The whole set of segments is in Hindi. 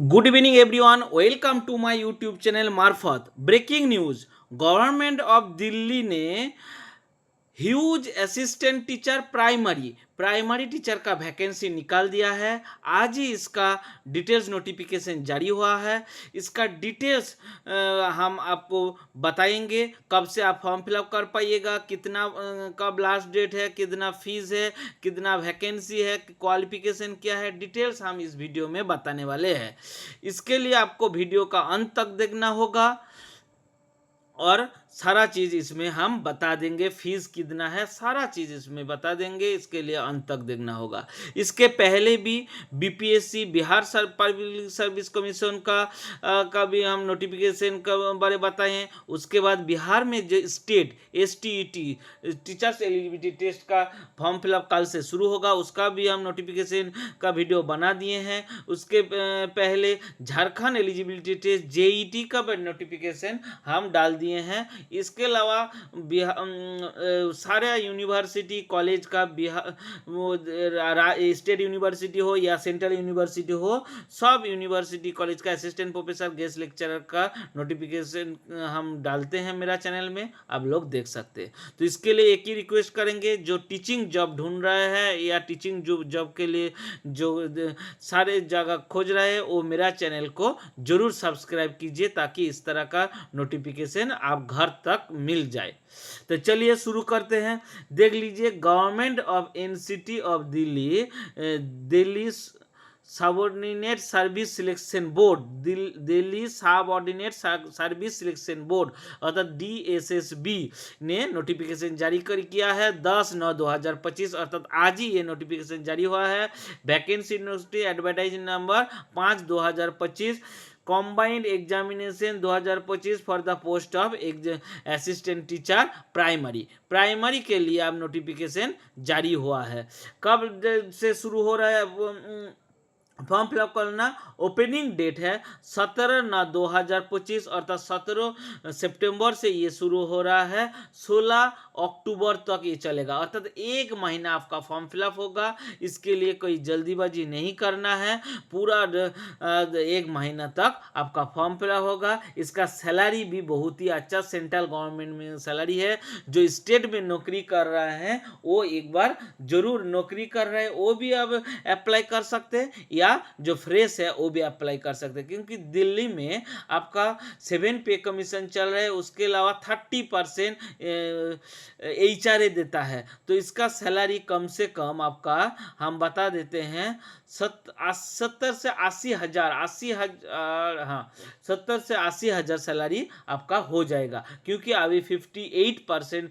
Good evening, everyone. Welcome to my YouTube channel मार्फत breaking news. Government of Delhi ने huge assistant teacher primary teacher का वैकेंसी निकाल दिया है। आज ही इसका डिटेल्स नोटिफिकेशन जारी हुआ है। इसका डिटेल्स हम आपको बताएंगे। कब से आप फॉर्म फिलअप कर पाइएगा, कितना कब लास्ट डेट है, कितना फीस है, कितना वैकेंसी है, क्वालिफिकेशन क्या है, डिटेल्स हम इस वीडियो में बताने वाले हैं। इसके लिए आपको वीडियो का अंत तक देखना होगा और सारा चीज़ इसमें हम बता देंगे। फीस कितना है, सारा चीज़ इसमें बता देंगे। इसके लिए अंत तक देखना होगा। इसके पहले भी BPSC Bihar public service commission का भी हम नोटिफिकेशन का बारे बताए हैं। उसके बाद बिहार में जो state STET teachers eligibility test का फॉर्म फिलअप कल से शुरू होगा, उसका भी हम नोटिफिकेशन का वीडियो बना दिए हैं। उसके पहले झारखंड एलिजिबिलिटी टेस्ट JET का नोटिफिकेशन हम डाल दिए हैं। इसके अलावा सारे यूनिवर्सिटी कॉलेज का स्टेट यूनिवर्सिटी हो या सेंट्रल यूनिवर्सिटी हो, सब यूनिवर्सिटी कॉलेज का असिस्टेंट प्रोफेसर गेस्ट लेक्चरर का नोटिफिकेशन हम डालते हैं मेरा चैनल में, आप लोग देख सकते हैं। तो इसके लिए एक ही रिक्वेस्ट करेंगे, जो टीचिंग जॉब ढूंढ रहे हैं या टीचिंग जॉब के लिए जो सारे जगह खोज रहे हैं, वो मेरा चैनल को जरूर सब्सक्राइब कीजिए ताकि इस तरह का नोटिफिकेशन आप घर तक मिल जाए। तो चलिए शुरू करते हैं। देख लीजिए, government of NCT of Delhi subordinate service selection board, Delhi subordinate service selection board अर्थात DSSB ने नोटिफिकेशन जारी किया है 10/9/2025 अर्थात आज ही ये नोटिफिकेशन जारी हुआ है। Vacancy notice advertise number 5/2025 combined examination 2025 for the post of assistant teacher primary के लिए अब नोटिफिकेशन जारी हुआ है। कब से शुरू हो रहा है फॉर्म फिलअप करना? ओपनिंग डेट है 17/9/2025 अर्थात 17 सितंबर से ये शुरू हो रहा है, 16 अक्टूबर तक ये चलेगा अर्थात 1 महीना आपका फॉर्म फिलअप होगा। इसके लिए कोई जल्दीबाजी नहीं करना है, पूरा 1 महीना तक आपका फॉर्म फिलअप होगा। इसका सैलरी भी बहुत ही अच्छा सेंट्रल गवर्नमेंट में सैलरी है। जो स्टेट में नौकरी कर रहे हैं वो एक बार जरूर नौकरी कर रहे हैं वो भी अब अप्लाई कर सकते हैं, या जो फ्रेश है वो भी अप्लाई कर सकते हैं, क्योंकि दिल्ली में आपका 7 पे कमीशन चल रहा है। उसके अलावा 30% HRA देता है। तो इसका सैलरी कम से कम आपका हम बता देते हैं 70 से 80 हज़ार 70 से 80 हज़ार सैलरी आपका हो जाएगा, क्योंकि अभी 58%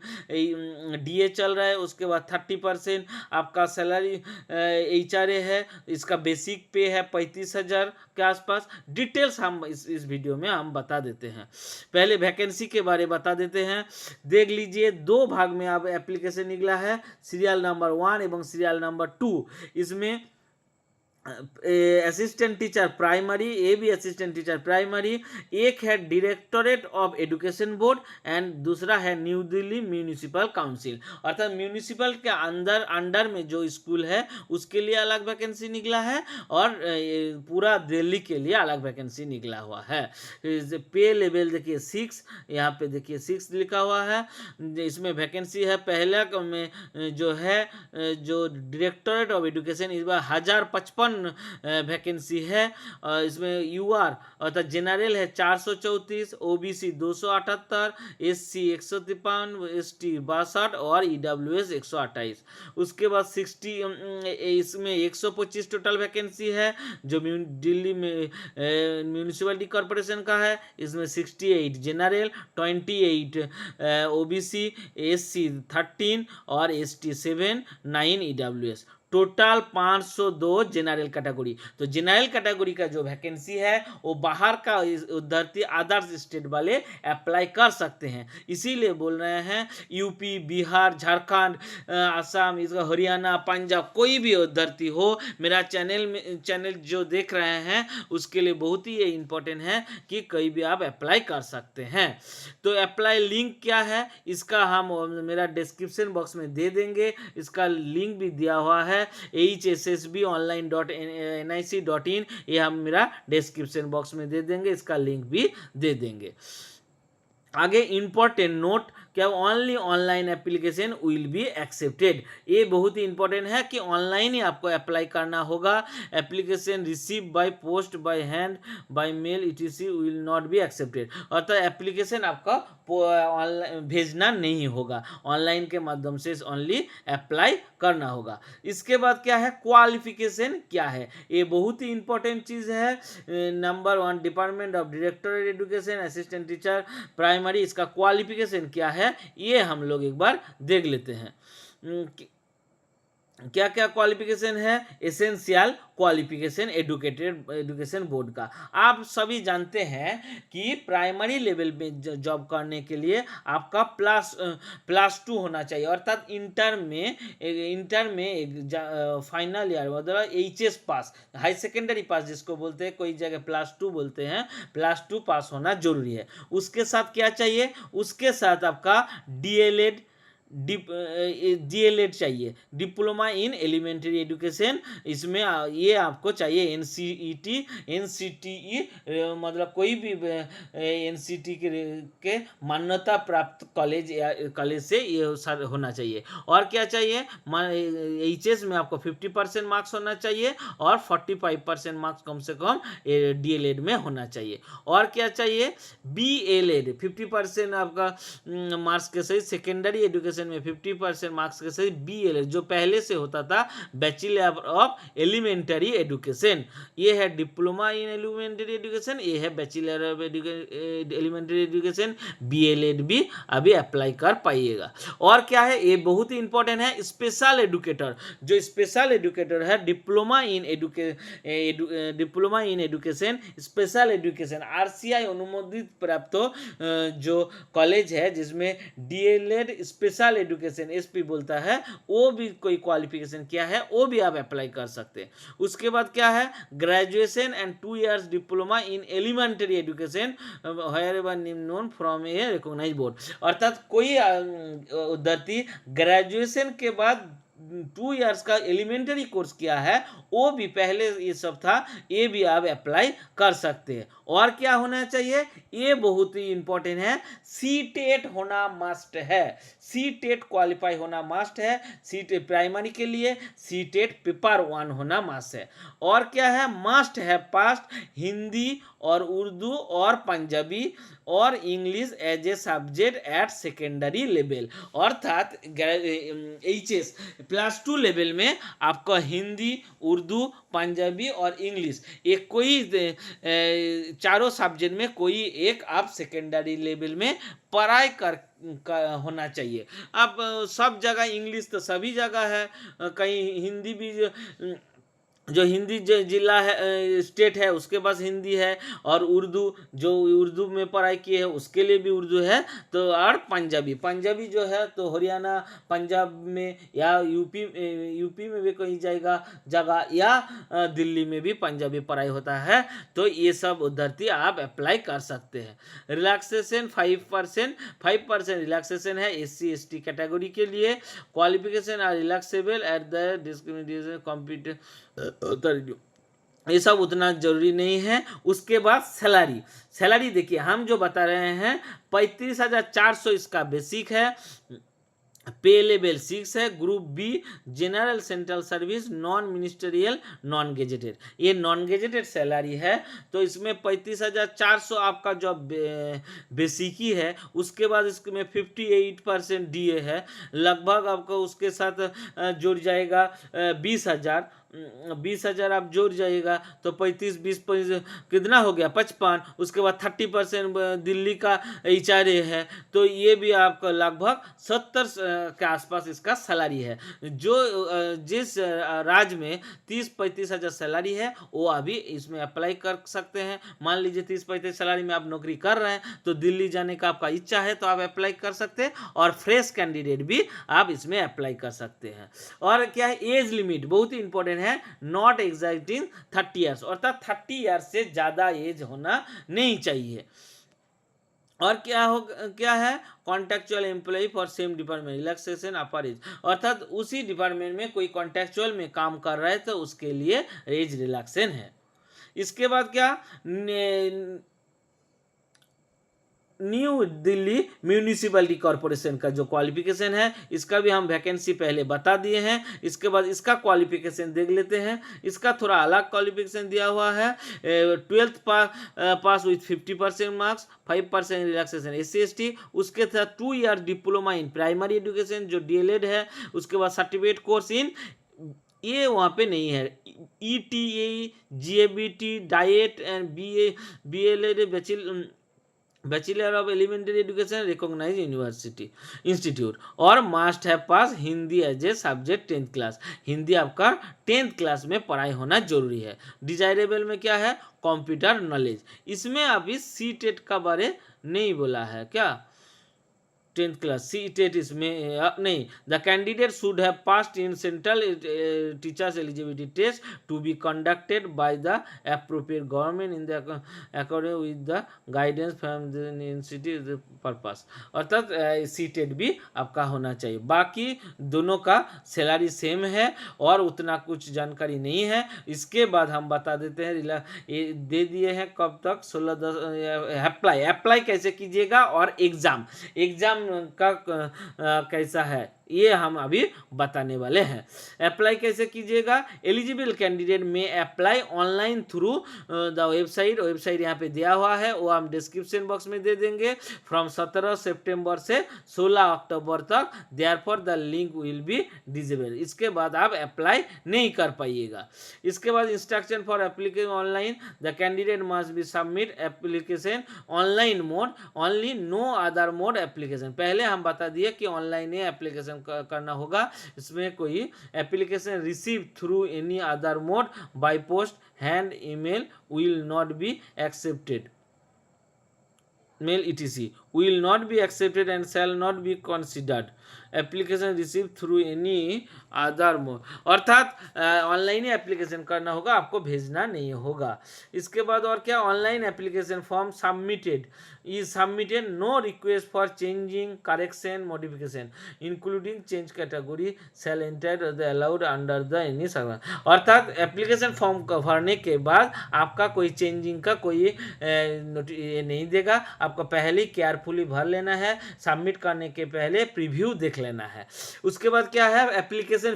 DA चल रहा है। उसके बाद 30% आपका सैलरी HRA है। इसका बेसिक पे है 35,000 के आसपास। डिटेल्स हम इस वीडियो में हम बता देते हैं। पहले वैकेंसी के बारे में बता देते हैं। देख लीजिए, 2 भाग में अब एप्लीकेशन निकला है, सीरियल नंबर 1 एवं सीरियल नंबर 2। इसमें असिस्टेंट टीचर प्राइमरी, ये भी असिस्टेंट टीचर प्राइमरी, एक है directorate of education board and दूसरा है न्यू दिल्ली म्यूनिसिपल काउंसिल अर्थात म्यूनिसिपल के अंडर में जो स्कूल है उसके लिए अलग वैकेंसी निकला है और पूरा दिल्ली के लिए अलग वैकेंसी निकला हुआ है। पे लेवल देखिए 6, यहाँ पे देखिए 6 लिखा हुआ है। इसमें वैकेंसी है पहला में जो है जो डायरेक्टोरेट ऑफ एजुकेशन, इस बार 1055 वैकेंसी है। इसमें UR अर्थात जनरल है 434, OBC 278, SC 153, ST 62 और EWS 128। उसके बाद 60 इसमें 125 टोटल वैकेंसी है जो दिल्ली में म्यूनिसिपलिटी कॉर्पोरेशन का है। इसमें 68 जनरल, 28 OBC, SC 13 और ST 7, 9 EWS। Total 502 general category. तो जनरल कैटेगरी का जो वैकेंसी है वो बाहर का विद्यार्थी अदर्स स्टेट वाले अप्लाई कर सकते हैं। इसीलिए बोल रहे हैं यूपी, बिहार, झारखंड, असम, इसका हरियाणा, पंजाब, कोई भी विद्यार्थी हो, मेरा चैनल जो देख रहे हैं उसके लिए बहुत ही ये इंपॉर्टेंट है कि कोई भी आप अप्लाई कर सकते हैं। तो अप्लाई लिंक क्या है इसका हम मेरा डिस्क्रिप्शन बॉक्स में दे देंगे। इसका लिंक भी दिया हुआ है। है hssbonline.nic.in, ये हम मेरा डिस्क्रिप्शन बॉक्स में दे देंगे, इसका लिंक भी दे देंगे। आगे इंपॉर्टेंट नोट, क्या only online application will be accepted, ये बहुत ही इंपॉर्टेंट है कि ऑनलाइन ही आपको अप्लाई करना होगा। Application receive by post, by hand, by mail etc will not be accepted, अर्थात एप्लीकेशन आपका ऑनलाइन भेजना नहीं होगा, ऑनलाइन के माध्यम से ओनली अप्लाई करना होगा। इसके बाद क्या है, क्वालिफिकेशन क्या है, ये बहुत ही इंपॉर्टेंट चीज़ है। Number 1 department of directorate education assistant teacher primary, इसका क्वालिफिकेशन क्या है ये हम लोग एक बार देख लेते हैं। क्या क्या क्वालिफिकेशन है, एसेंशियल क्वालिफिकेशन एजुकेशन बोर्ड का। आप सभी जानते हैं कि प्राइमरी लेवल में जॉब करने के लिए आपका +2 होना चाहिए, अर्थात इंटर में फाइनल ईयर मतलब HS पास, हाई सेकेंडरी पास जिसको बोलते हैं, कोई जगह +2 बोलते हैं, +2 पास होना जरूरी है। उसके साथ क्या चाहिए, उसके साथ आपका DLED चाहिए, डिप्लोमा इन एलिमेंट्री एजुकेशन, इसमें ये आपको चाहिए। NCTE मतलब कोई भी NCT के मान्यता प्राप्त कॉलेज से ये होना चाहिए। और क्या चाहिए, HS में आपको 50% मार्क्स होना चाहिए और 45% मार्क्स कम से कम DLED में होना चाहिए। और क्या चाहिए, BLED 50% आपका मार्क्स के सही, सेकेंडरी एजुकेशन में 50% मार्क्स के सही BLED जो पहले से होता था बैचलर ऑफ एलिमेंट्री एजुकेशन, ये है डिप्लोमा इन एलिमेंट्री एजुकेशन, ये है bachelor of elementary education, BLED भी अभी अप्लाई कर पाइएगा। और क्या है, ये बहुत ही इंपॉर्टेंट है, स्पेशल एजुकेटर, जो स्पेशल एजुकेटर है diploma in education special education RCI अनुमोदित प्राप्त जो कॉलेज है जिसमें DLED स्पेशल एजुकेशन SP बोलता है, वो भी कोई क्वालिफिकेशन क्या है वो भी आप अप्लाई कर सकते हैं। उसके बाद क्या है, graduation and 2 years diploma in elementary education wherever known from a recognised board, अर्थात कोई विद्यार्थी ग्रेजुएशन के बाद 2 years का एलिमेंट्री कोर्स किया है, वो भी पहले ये सब था, ये भी आप अप्लाई कर सकते हैं। और क्या होना चाहिए, ये बहुत ही इंपॉर्टेंट है, CTET होना मस्ट है, CTET क्वालिफाई होना मस्ट है, CTET प्राइमरी के लिए CTET पेपर 1 होना मस्ट है। और क्या है, मस्ट है पास्ट हिंदी और उर्दू और पंजाबी और English as a subject at secondary level, अर्थात HS +2 लेवल में आपका हिंदी, उर्दू, पंजाबी और इंग्लिश, एक कोई चारों सब्जेक्ट में कोई एक आप सेकेंडरी लेवल में पढ़ाई कर होना चाहिए। अब सब जगह इंग्लिश तो सभी जगह है, कहीं हिंदी भी जो हिंदी जिला है स्टेट है उसके पास हिंदी है, और उर्दू जो उर्दू में पढ़ाई की है उसके लिए भी उर्दू है, तो और पंजाबी जो है तो हरियाणा पंजाब में या यूपी में भी कहीं जगह या दिल्ली में भी पंजाबी पढ़ाई होता है, तो ये सब विद्यार्थी आप अप्लाई कर सकते हैं। रिलैक्सेशन 5% रिलैक्सेशन है SC ST कैटेगरी के लिए। Qualification are relaxable at the discrimination competent, ये सब उतना जरूरी नहीं है। उसके बाद सैलरी देखिए, हम जो बता रहे हैं 35,400 इसका बेसिक है, पे लेवल 6 है, group B general central service non ministerial non gazetted, ये नॉन गेजेटेड सैलरी है, तो इसमें 35,400 आपका जो बेसिकी है। उसके बाद इसमें 58% DA है, लगभग आपको उसके साथ जुड़ जाएगा 20,000 आप जोड़ जाइएगा तो 35 20 कितना हो गया 55। उसके बाद 30% दिल्ली का HRA है, तो ये भी आपका लगभग 70 के आसपास इसका सैलरी है। जो जिस राज्य में 30-35 हज़ार सैलरी है वो अभी इसमें अप्लाई कर सकते हैं। मान लीजिए 30-35 सैलरी में आप नौकरी कर रहे हैं तो दिल्ली जाने का आपका इच्छा है तो आप अप्लाई कर सकते हैं, और फ्रेश कैंडिडेट भी आप इसमें अप्लाई कर सकते हैं। और क्या है, एज लिमिट बहुत ही इंपॉर्टेंट है, नॉट एक्साइटिंग 30 ईयर्स, अर्थात 30 ईयर्स से ज़्यादा एज होना नहीं चाहिए। और क्या है contractual employ for same department relaxation upper age, अर्थात उसी डिपार्टमेंट में कोई कॉन्ट्रेक्चुअल में काम कर रहा है तो उसके लिए एज रिलैक्सेशन है। इसके बाद क्या, न्यू दिल्ली म्यूनिसिपैलिटी कॉरपोरेशन का जो क्वालिफिकेशन है इसका भी हम वैकेंसी पहले बता दिए हैं। इसके बाद इसका क्वालिफिकेशन देख लेते हैं। इसका थोड़ा अलग क्वालिफिकेशन दिया हुआ है। 12th pass with 50% marks, 5% relaxation SC/ST। उसके साथ 2 year diploma in primary education जो DLED है। उसके बाद सर्टिफिकेट कोर्स इन, ये वहाँ पे नहीं है, ETE GABT DIET and BLED bachelor of elementary education recognise university institute, और must have pass Hindi as a subject 10th class. Hindi आपका 10th क्लास में पढ़ाई होना जरूरी है। डिजायरेबल में क्या है, कंप्यूटर नॉलेज। इसमें अभी CTET का बारे नहीं बोला है क्या, 10th क्लास CTET इसमें नहीं। The candidate should have passed in central teachers eligibility test to be conducted by the appropriate government in the according with the guidance from the institute purpose, अर्थात CTET भी आपका होना चाहिए। बाकी दोनों का सैलरी सेम है और उतना कुछ जानकारी नहीं है। इसके बाद हम बता देते हैं, दे दिए हैं कब तक, 16/10 अप्लाई कैसे कीजिएगा और एग्जाम का कैसा है ये हम अभी बताने वाले हैं। अप्लाई कैसे कीजिएगा, एलिजिबल कैंडिडेट में apply online through the website यहाँ पे दिया हुआ है, वो हम डिस्क्रिप्शन बॉक्स में दे देंगे। फ्रॉम 17 सितंबर से 16 अक्टूबर तक, therefore the link will be disable. इसके बाद आप अप्लाई नहीं कर पाइएगा। इसके बाद instruction for application online, the candidate must be submit application online mode only, no other mode application. पहले हम बता दिए कि ऑनलाइन ही एप्लीकेशन करना होगा। इसमें कोई application receive through any other mode by post hand email will not be accepted, mail etc will not be accepted and shall not be considered application receive through any other mode, अर्थात ऑनलाइन ही एप्लीकेशन करना होगा, आपको भेजना नहीं होगा। इसके बाद और क्या, online application form submitted is submitted, no request for changing correction modification including change category shall enter the allowed under the any server, अर्थात एप्लीकेशन फॉर्म भरने के बाद आपका कोई चेंजिंग का कोई ये नहीं देगा। आपको पहले केयरफुली भर लेना है, सबमिट करने के पहले प्रीव्यू देख लेना है। उसके बाद क्या है, एप्लीकेशन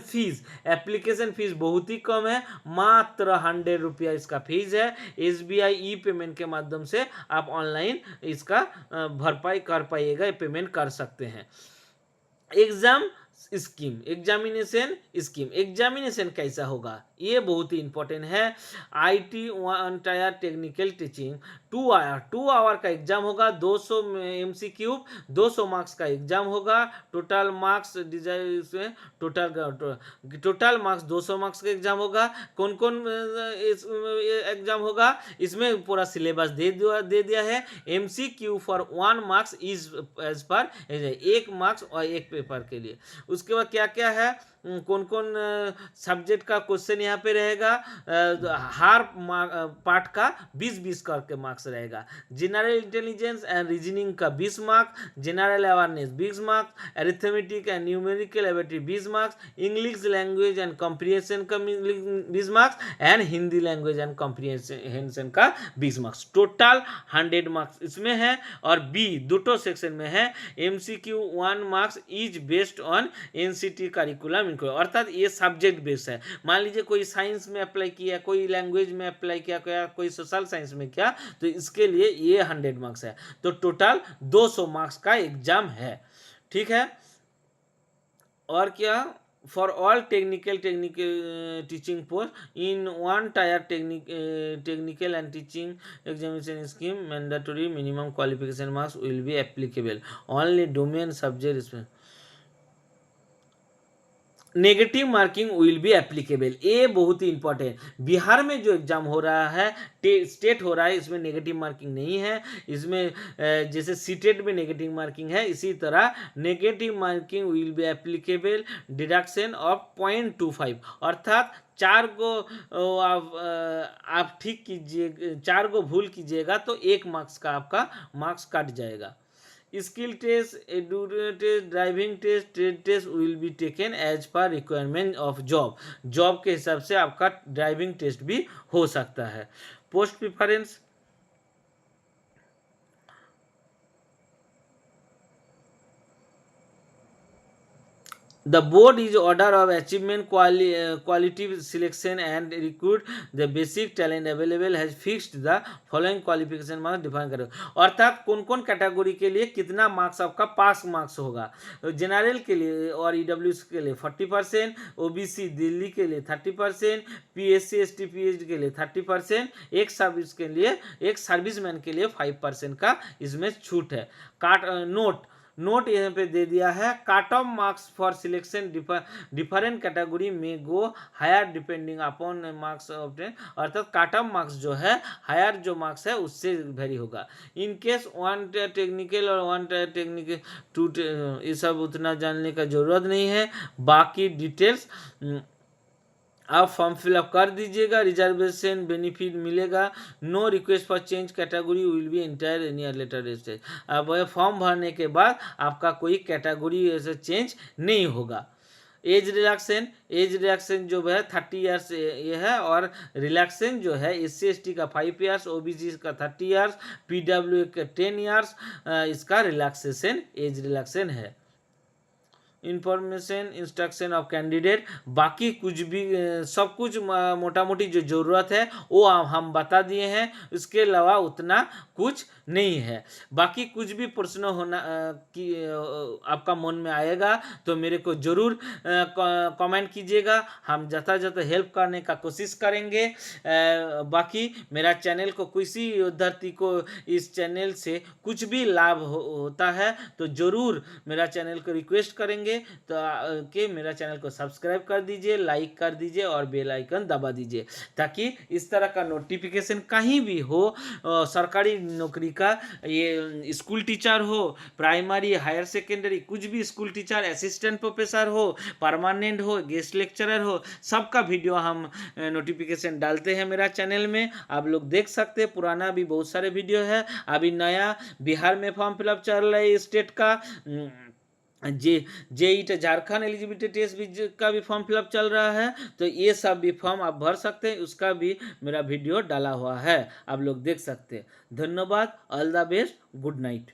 फीस बहुत ही कम है, मात्र 100 रुपया इसका फीस है। SBI ई पेमेंट के माध्यम से आप ऑनलाइन इसका भरपाई कर पाइएगा, पेमेंट कर सकते हैं। एग्जामिनेशन कैसा होगा, ये बहुत ही इंपॉर्टेंट है। IT 1 tier technical teaching 2 hour का एग्जाम होगा, 200 MCQ 200 मार्क्स का एग्जाम होगा। Total marks total marks 200 marks का एग्जाम होगा। कौन कौन एग्जाम होगा, इसमें पूरा सिलेबस दे दिया है। MCQ for 1 marks is as per 1 marks और 1 पेपर के लिए। उसके बाद क्या क्या है, कौन कौन सब्जेक्ट का क्वेश्चन यहाँ पे रहेगा, हर पार्ट का 20-20 करके मार्क्स रहेगा। जनरल इंटेलिजेंस एंड रीजनिंग का 20 marks, general awareness 20 marks, arithmetic and numerical ability 20 marks, English language and comprehension का 20 marks and Hindi language and comprehension का 20 मार्क्स, टोटल 100 मार्क्स इसमें है। और बी दोनों सेक्शन में है। MCQ 1 marks is based on NCT curriculum, अर्थात ये सब्जेक्ट बेस्ड है। मान लीजिए कोई साइंस में अप्लाई किया, कोई लैंग्वेज में अप्लाई किया, कोई सोशल साइंस में किया, तो इसके लिए ये 100 मार्क्स है। तो टोटल 200 मार्क्स का एग्जाम है, ठीक है। और क्या, for all technical teaching post in 1 tier technical and teaching examination scheme mandatory minimum qualification marks will be applicable only domain subject इसमें negative marking will be applicable, ये बहुत ही इंपॉर्टेंट। बिहार में जो एग्जाम हो रहा है, स्टेट हो रहा है, इसमें नेगेटिव मार्किंग नहीं है। इसमें जैसे CTET में नेगेटिव मार्किंग है, इसी तरह negative marking will be applicable deduction of 0.25, अर्थात 4 को आप ठीक कीजिए, 4 को भूल कीजिएगा तो 1 मार्क्स का आपका मार्क्स कट जाएगा। Skill test, endurance test, driving test, trade test will be taken as per requirement of job. Job के हिसाब से आपका ड्राइविंग टेस्ट भी हो सकता है। Post preference, the board is order of achievement quality selection and recruit the basic talent available has fixed the following qualification marks define करो। अर्थात कौन कौन कैटेगरी के लिए कितना मार्क्स आपका पास मार्क्स होगा। जनरल के लिए और ईडब्ल्यू के लिए 40%, ओबीसी दिल्ली के लिए 30%, पीएससी एसटी पीएचडी के लिए 30%, एक सर्विसमैन के लिए 5% का इसमें छूट है। नोट यहाँ पे दे दिया है, cut off marks for selection different category में go higher depending upon marks obtain. अर्थात काट ऑफ मार्क्स जो है हायर जो मार्क्स है उससे वेरी होगा। इन केस 1 टेक्निकल और 1 टेक्निकल 2 ये सब उतना जानने का जरूरत नहीं है। बाकी डिटेल्स आप फॉर्म फिलअप कर दीजिएगा, रिजर्वेशन बेनिफिट मिलेगा। No request for change category will be entire any later stage. अब फॉर्म भरने के बाद आपका कोई कैटेगरी ऐसे चेंज नहीं होगा। एज रिलैक्सेशन जो है 30 ईयर्स ये है, और रिलैक्सेशन जो है SC ST का 5 ईयर्स, OBC का 30 ईयर्स, PW का 10 ईयर्स इसका रिलैक्सेशन एज रिलैक्सेशन है। इंफॉर्मेशन इंस्ट्रक्शन ऑफ कैंडिडेट, बाकी कुछ भी सब कुछ मोटा मोटी जो ज़रूरत है वो हम बता दिए हैं, उसके अलावा उतना कुछ नहीं है। बाकी कुछ भी प्रश्न होना कि आपका मन में आएगा तो मेरे को ज़रूर कमेंट कीजिएगा, हम यथायथ हेल्प करने का कोशिश करेंगे। बाकी मेरा चैनल को किसी विद्यार्थी को इस चैनल से कुछ भी लाभ होता है तो ज़रूर मेरा चैनल को रिक्वेस्ट करेंगे तो कि मेरा चैनल को सब्सक्राइब कर दीजिए, लाइक कर दीजिए और बेल आइकन दबा दीजिए, ताकि इस तरह का नोटिफिकेशन कहीं भी हो सरकारी नौकरी का, ये स्कूल टीचर हो, प्राइमरी हायर सेकेंडरी कुछ भी स्कूल टीचर, असिस्टेंट प्रोफेसर हो, परमानेंट हो, गेस्ट लेक्चरर हो, सबका वीडियो हम नोटिफिकेशन डालते हैं मेरा चैनल में। आप लोग देख सकते हैं, पुराना भी बहुत सारे वीडियो है। अभी नया बिहार में फॉर्म फिलअप चल रहा है स्टेट का, जेईई झारखंड एलिजिबिलिटी टेस्ट भी का भी फॉर्म फिलअप चल रहा है, तो ये सब भी फॉर्म आप भर सकते हैं, उसका भी मेरा वीडियो डाला हुआ है, आप लोग देख सकते हैं। धन्यवाद, all the best, good night.